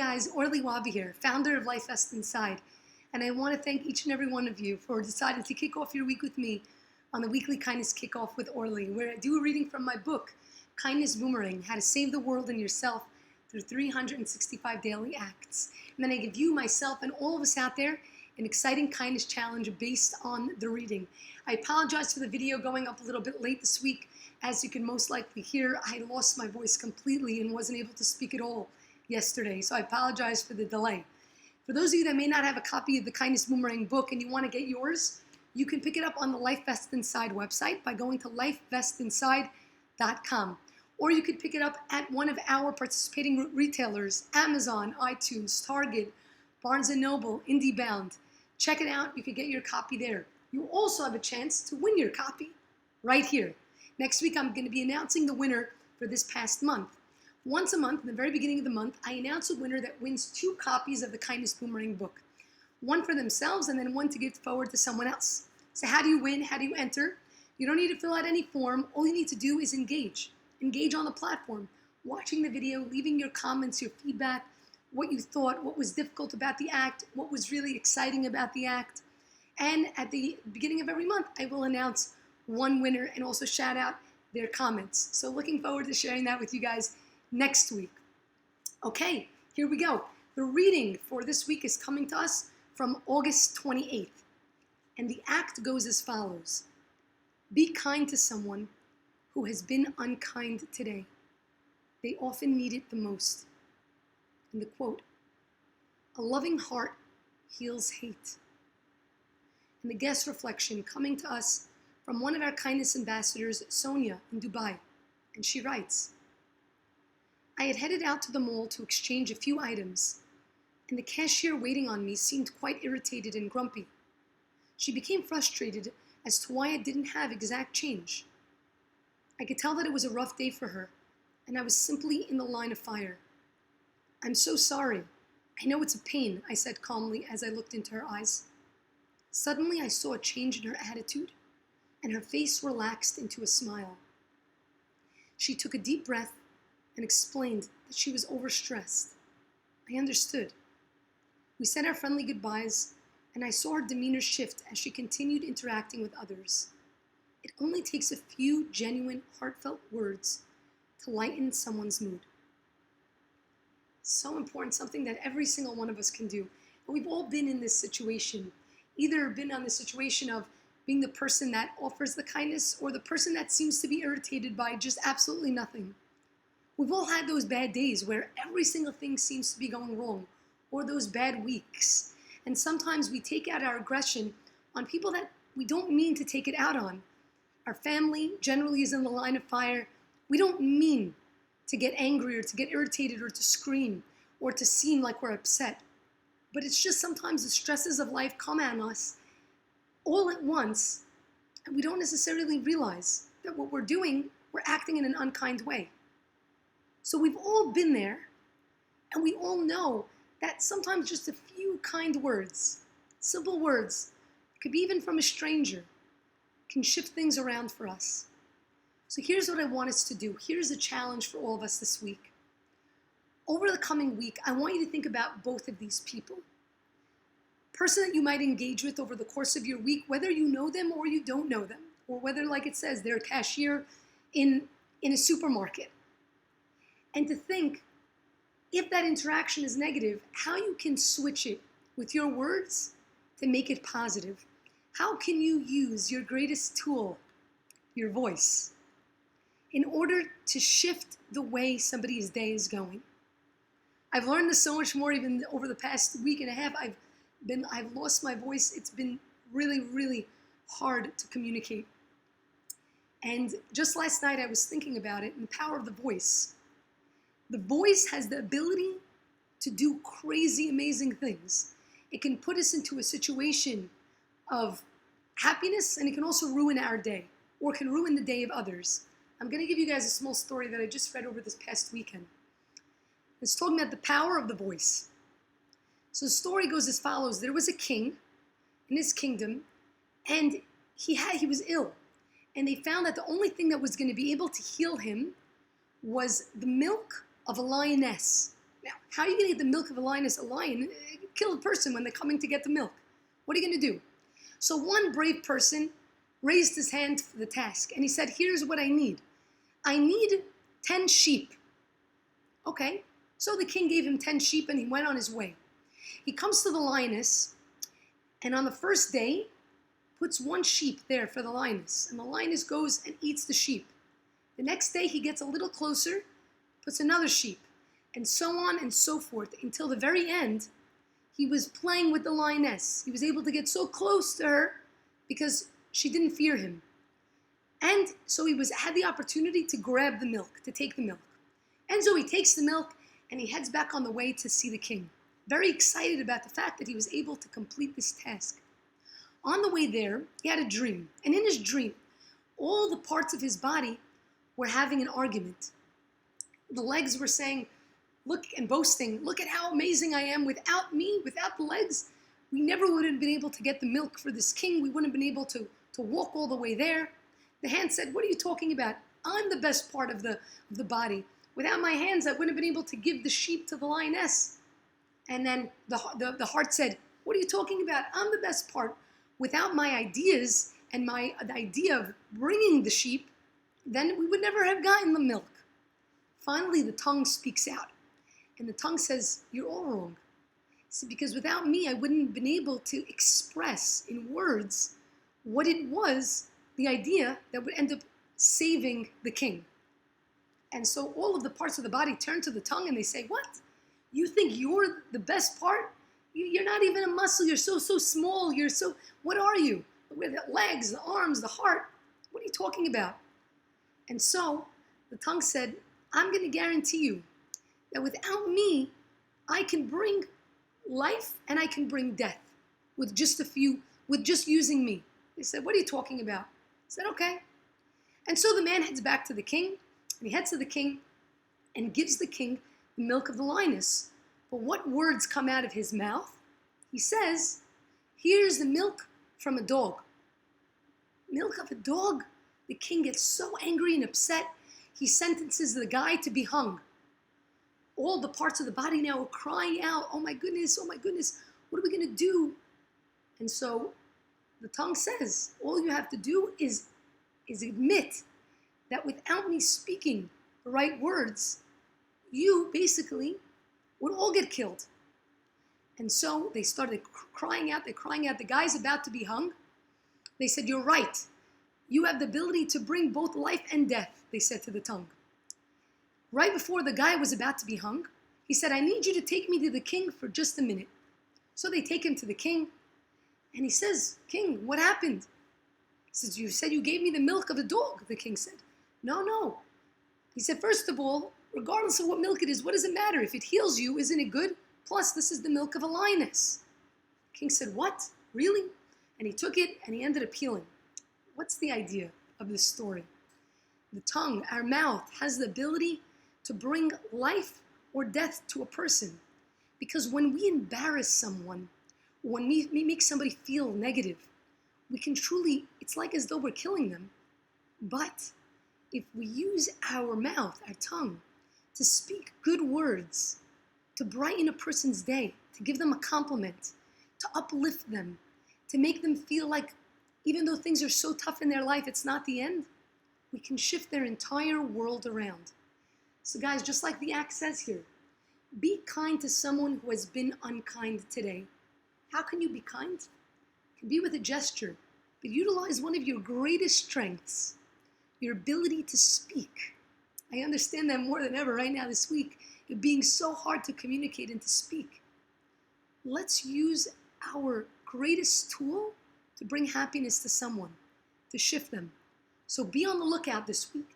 guys, Orly here, founder of LifeVestInside, and I want to thank each and every one of you for deciding to kick off your week with me on the weekly Kindness Kickoff with Orly, where I do a reading from my book, Kindness Boomerang, How to Save the World and Yourself Through 365 Daily Acts. And then I give you, myself, and all of us out there an exciting kindness challenge based on the reading. I apologize for the video going up a little bit late this week. As you can most likely hear, I lost my voice completely and wasn't able to speak at all yesterday, so I apologize for the delay. For those of you that may not have a copy of the Kindness Boomerang book and you want to get yours, you can pick it up on the LifeVestInside website by going to LifeVestInside.com. Or you could pick it up at one of our participating retailers, Amazon, iTunes, Target, Barnes & Noble, IndieBound. Check it out. You can get your copy there. You also have a chance to win your copy right here. Next week, I'm going to be announcing the winner for this past month. Once a month, in the very beginning of the month, I announce a winner that wins 2 copies of the Kindness Boomerang book. One for themselves and then one to give forward to someone else. So how do you win? How do you enter? You don't need to fill out any form. All you need to do is engage. Engage on the platform, watching the video, leaving your comments, your feedback, what you thought, what was difficult about the act, what was really exciting about the act. And at the beginning of every month, I will announce one winner and also shout out their comments. So looking forward to sharing that with you guys next week. Okay, here we go. The reading for this week is coming to us from August 28th. And the act goes as follows. Be kind to someone who has been unkind today. They often need it the most. And the quote, a loving heart heals hate. And the guest reflection coming to us from one of our kindness ambassadors, Sonia, in Dubai. And she writes, I had headed out to the mall to exchange a few items, and the cashier waiting on me seemed quite irritated and grumpy. She became frustrated as to why I didn't have exact change. I could tell that it was a rough day for her, and I was simply in the line of fire. I'm so sorry. I know it's a pain, I said calmly as I looked into her eyes. Suddenly I saw a change in her attitude, and her face relaxed into a smile. She took a deep breath and explained that she was overstressed. I understood. We said our friendly goodbyes, and I saw her demeanor shift as she continued interacting with others. It only takes a few genuine, heartfelt words to lighten someone's mood. So important, something that every single one of us can do. And we've all been in this situation, either been on the situation of being the person that offers the kindness or the person that seems to be irritated by just absolutely nothing. We've all had those bad days where every single thing seems to be going wrong, or those bad weeks. And sometimes we take out our aggression on people that we don't mean to take it out on. Our family generally is in the line of fire. We don't mean to get angry or to get irritated or to scream or to seem like we're upset. But it's just sometimes the stresses of life come at us all at once, and we don't necessarily realize that what we're doing, we're acting in an unkind way. So we've all been there, and we all know that sometimes just a few kind words, simple words, could be even from a stranger, can shift things around for us. So here's what I want us to do. Here's a challenge for all of us this week. Over the coming week, I want you to think about both of these people. Person that you might engage with over the course of your week, whether you know them or you don't know them, or whether, like it says, they're a cashier in a supermarket. And to think, if that interaction is negative, how you can switch it with your words to make it positive. How can you use your greatest tool, your voice, in order to shift the way somebody's day is going? I've learned this so much more even over the past week and a half. I've lost my voice. It's been really, really hard to communicate. And just last night I was thinking about it and the power of the voice. The voice has the ability to do crazy, amazing things. It can put us into a situation of happiness, and it can also ruin our day, or can ruin the day of others. I'm going to give you guys a small story that I just read over this past weekend. It's talking about the power of the voice. So the story goes as follows. There was a king in his kingdom, and he was ill. And they found that the only thing that was going to be able to heal him was the milk of a lioness. Now, How are you going to get the milk of a lioness? A lion kill a person when they're coming to get the milk. What are you going to do? So one brave person raised his hand for the task, and he said, here's what I need. I need 10 sheep. Okay, so the king gave him 10 sheep, and he went on his way. He comes to the lioness, and on the first day, puts one sheep there for the lioness, and the lioness goes and eats the sheep. The next day, he gets a little closer, puts another sheep, and so on and so forth, until the very end, he was playing with the lioness. He was able to get so close to her because she didn't fear him. And so he had the opportunity to grab the milk, to take the milk. And so he takes the milk and he heads back on the way to see the king. Very excited about the fact that he was able to complete this task. On the way there, he had a dream. And in his dream, all the parts of his body were having an argument. The legs were saying, look, and boasting, look at how amazing I am. Without me, without the legs, we never would have been able to get the milk for this king. We wouldn't have been able to walk all the way there. The hand said, what are you talking about? I'm the best part of the body. Without my hands, I wouldn't have been able to give the sheep to the lioness. And then the heart said, what are you talking about? I'm the best part. Without my ideas and the idea of bringing the sheep, then we would never have gotten the milk. Finally, the tongue speaks out. And the tongue says, you're all wrong. So because without me, I wouldn't have been able to express in words what it was, the idea that would end up saving the king. And so all of the parts of the body turn to the tongue and they say, what? You think you're the best part? You're not even a muscle. You're so small. What are you? With the legs, the arms, the heart. What are you talking about? And so the tongue said, I'm going to guarantee you that without me, I can bring life and I can bring death with just using me. They said, what are you talking about? I said, okay. And so the man heads back to the king, and he heads to the king and gives the king the milk of the lioness. But what words come out of his mouth? He says, here's the milk from a dog. Milk of a dog? The king gets so angry and upset, he sentences the guy to be hung. All the parts of the body now are crying out, oh my goodness, what are we going to do? And so the tongue says, all you have to do is admit that without me speaking the right words, you basically would all get killed. And so they started crying out, the guy's about to be hung. They said, you're right. You have the ability to bring both life and death, they said to the tongue. Right before the guy was about to be hung, he said, I need you to take me to the king for just a minute. So they take him to the king, and he says, King, what happened? He says, you said you gave me the milk of a dog, the king said. No. He said, first of all, regardless of what milk it is, what does it matter? If it heals you, isn't it good? Plus, this is the milk of a lioness. The king said, what? Really? And he took it, and he ended up healing. What's the idea of this story? The tongue, our mouth, has the ability to bring life or death to a person. Because when we embarrass someone, when we make somebody feel negative, we can truly, it's like as though we're killing them. But if we use our mouth, our tongue, to speak good words, to brighten a person's day, to give them a compliment, to uplift them, to make them feel like even though things are so tough in their life, it's not the end, we can shift their entire world around. So guys, just like the act says here, be kind to someone who has been unkind today. How can you be kind? It can be with a gesture, but utilize one of your greatest strengths, your ability to speak. I understand that more than ever right now this week, it being so hard to communicate and to speak. Let's use our greatest tool to bring happiness to someone, to shift them. So be on the lookout this week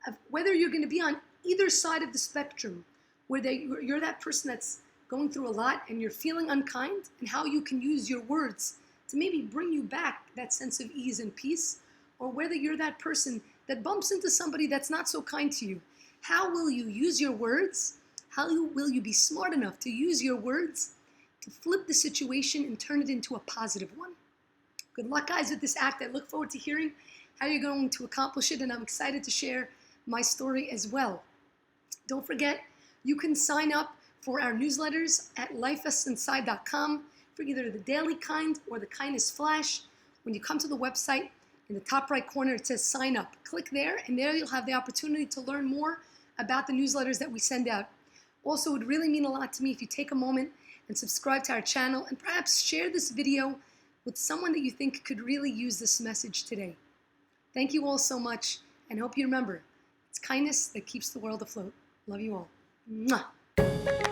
of whether you're going to be on either side of the spectrum, where you're that person that's going through a lot and you're feeling unkind, and how you can use your words to maybe bring you back that sense of ease and peace, or whether you're that person that bumps into somebody that's not so kind to you. How will you use your words? How will you be smart enough to use your words to flip the situation and turn it into a positive one? Good luck, guys, with this act. I look forward to hearing how you're going to accomplish it, and I'm excited to share my story as well. Don't forget, you can sign up for our newsletters at LifeVestInside.com for either the Daily Kind or the Kindness Flash. When you come to the website, in the top right corner, it says sign up. Click there, and there you'll have the opportunity to learn more about the newsletters that we send out. Also, it would really mean a lot to me if you take a moment and subscribe to our channel and perhaps share this video with someone that you think could really use this message today. Thank you all so much, and hope you remember, it's kindness that keeps the world afloat. Love you all. Mwah.